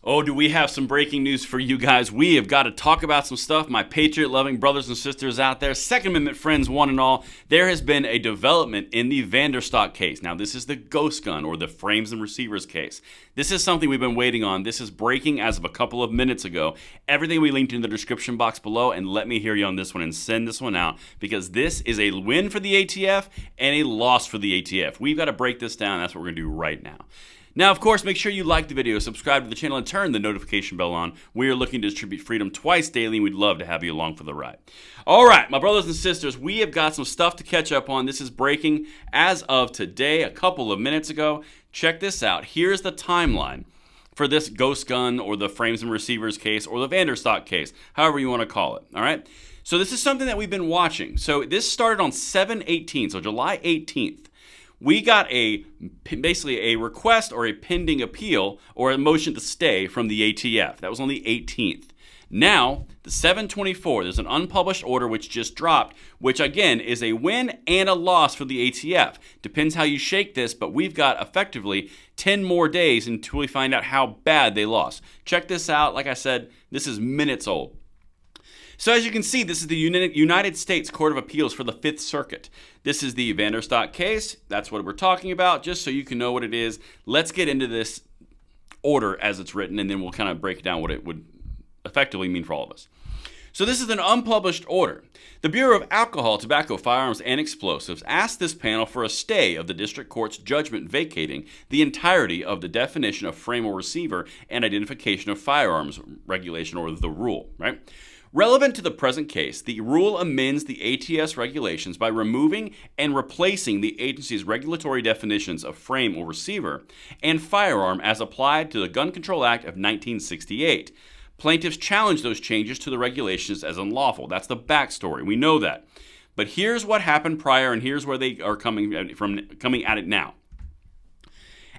Oh, do we have some breaking news for you guys? We have got to talk about some stuff. My patriot-loving brothers and sisters out there, Second Amendment friends, one and all, there has been a development in the Vanderstock case. Now, this is the ghost gun or the frames and receivers case. This is something we've been waiting on. This is breaking as of a couple of minutes ago. Everything we linked in the description box below, and let me hear you on this one and send this one out because this is a win for the ATF and a loss for the ATF. We've got to break this down. That's what we're going to do right now. Now, of course, make sure you like the video, subscribe to the channel, and turn the notification bell on. We are looking to distribute freedom twice daily, and we'd love to have you along for the ride. All right, my brothers and sisters, we have got some stuff to catch up on. This is breaking as of today, a couple of minutes ago. Check this out. Here's the timeline for this ghost gun or the frames and receivers case or the Vanderstock case, however you want to call it, all right? So this is something that we've been watching. So this started on 7/18, so July 18th. We got basically a request or a pending appeal or a motion to stay from the ATF. That was on the 18th. Now, the 7/24, there's an unpublished order which just dropped, which again is a win and a loss for the ATF. Depends how you shake this, but we've got effectively 10 more days until we find out how bad they lost. Check this out. Like I said, this is minutes old. So as you can see, this is the United States Court of Appeals for the Fifth Circuit. This is the Vanderstock case. That's what we're talking about, just so you can know what it is. Let's get into this order as it's written, and then we'll kind of break down what it would effectively mean for all of us. So this is an unpublished order. The Bureau of Alcohol, Tobacco, Firearms, and Explosives asked this panel for a stay of the district court's judgment vacating the entirety of the definition of frame or receiver and identification of firearms regulation, or the rule, right? Relevant to the present case, the rule amends the ATS regulations by removing and replacing the agency's regulatory definitions of frame or receiver and firearm as applied to the Gun Control Act of 1968. Plaintiffs challenge those changes to the regulations as unlawful. That's the backstory. We know that. But here's what happened prior, and here's where they are coming at it now.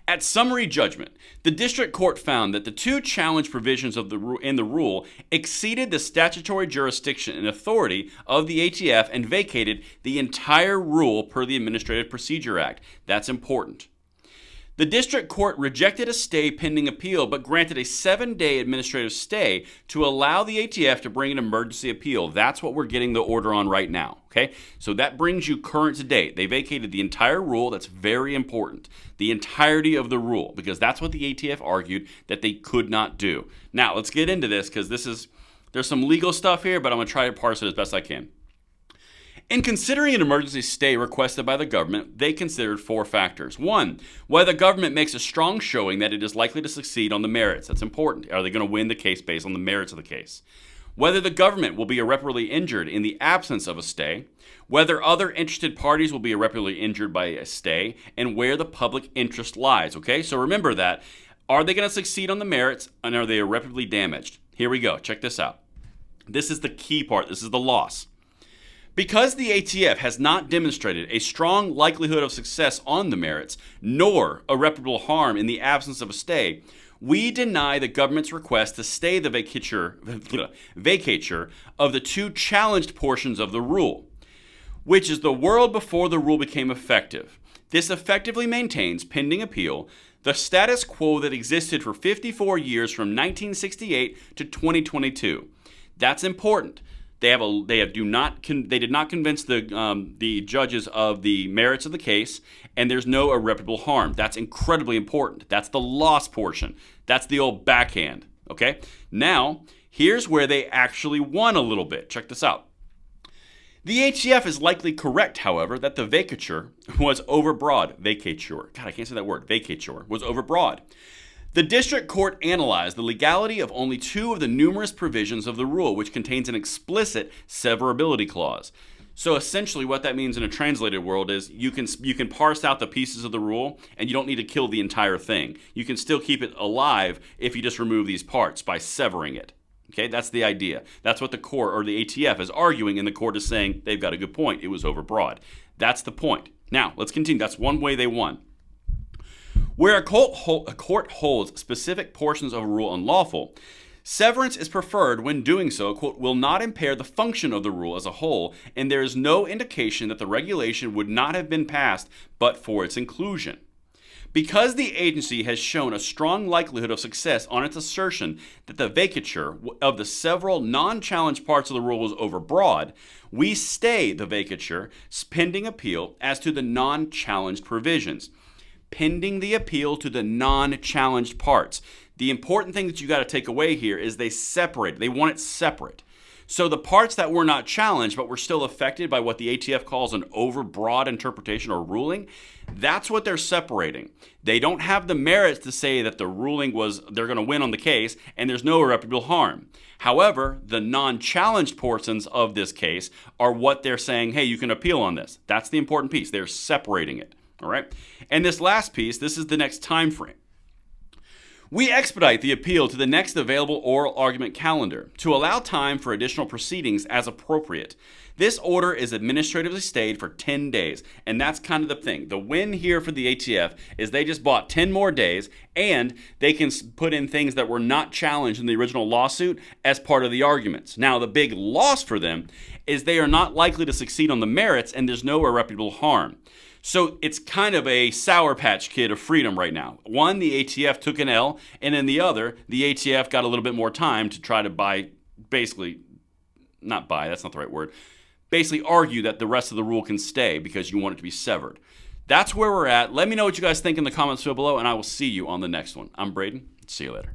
At summary judgment, the district court found that the two challenge provisions of the rule exceeded the statutory jurisdiction and authority of the ATF and vacated the entire rule per the Administrative Procedure Act. That's important. The district court rejected a stay pending appeal, but granted a 7-day administrative stay to allow the ATF to bring an emergency appeal. That's what we're getting the order on right now, okay? So that brings you current to date. They vacated the entire rule. That's very important. The entirety of the rule, because that's what the ATF argued that they could not do. Now, let's get into this, because there's some legal stuff here, but I'm going to try to parse it as best I can. In considering an emergency stay requested by the government, they considered 4 factors. 1, whether the government makes a strong showing that it is likely to succeed on the merits. That's important. Are they going to win the case based on the merits of the case? Whether the government will be irreparably injured in the absence of a stay, whether other interested parties will be irreparably injured by a stay, and where the public interest lies. Okay, so remember that. Are they going to succeed on the merits, and are they irreparably damaged? Here we go. Check this out. This is the key part. This is the loss. Because the ATF has not demonstrated a strong likelihood of success on the merits, nor irreparable harm in the absence of a stay, we deny the government's request to stay the vacatur of the 2 challenged portions of the rule, which is the world before the rule became effective. This effectively maintains, pending appeal, the status quo that existed for 54 years from 1968 to 2022. That's important. They did not convince the judges of the merits of the case, and there's no irreparable harm. That's incredibly important. That's the loss portion. That's the old backhand. Okay. Now here's where they actually won a little bit. Check this out. The ATF is likely correct, however, that the vacatur was overbroad. Vacatur. God, I can't say that word. Vacatur was overbroad. The district court analyzed the legality of only 2 of the numerous provisions of the rule, which contains an explicit severability clause. So essentially what that means in a translated world is you can parse out the pieces of the rule, and you don't need to kill the entire thing. You can still keep it alive if you just remove these parts by severing it. Okay, that's the idea. That's what the court or the ATF is arguing, and the court is saying they've got a good point. It was overbroad. That's the point. Now, let's continue. That's one way they won. Where a court holds specific portions of a rule unlawful, severance is preferred when doing so, quote, will not impair the function of the rule as a whole, and there is no indication that the regulation would not have been passed but for its inclusion. Because the agency has shown a strong likelihood of success on its assertion that the vacatur of the several non-challenged parts of the rule was overbroad, we stay the vacatur pending appeal as to the non-challenged provisions. Pending the appeal to the non-challenged parts. The important thing that you got to take away here is they separate. They want it separate. So the parts that were not challenged but were still affected by what the ATF calls an overbroad interpretation or ruling, that's what they're separating. They don't have the merits to say that the ruling was they're going to win on the case and there's no irreparable harm. However, the non-challenged portions of this case are what they're saying, hey, you can appeal on this. That's the important piece. They're separating it. All right. And this last piece, this is the next time frame. We expedite the appeal to the next available oral argument calendar to allow time for additional proceedings as appropriate. This order is administratively stayed for 10 days, and that's kind of the thing. The win here for the ATF is they just bought 10 more days, and they can put in things that were not challenged in the original lawsuit as part of the arguments. Now, the big loss for them is they are not likely to succeed on the merits, and there's no irreparable harm. So it's kind of a Sour Patch Kid of freedom right now. One, the ATF took an L, and in the other, the ATF got a little bit more time to try to basically argue that the rest of the rule can stay because you want it to be severed. That's where we're at. Let me know what you guys think in the comments below, and I will see you on the next one. I'm Braden. See you later.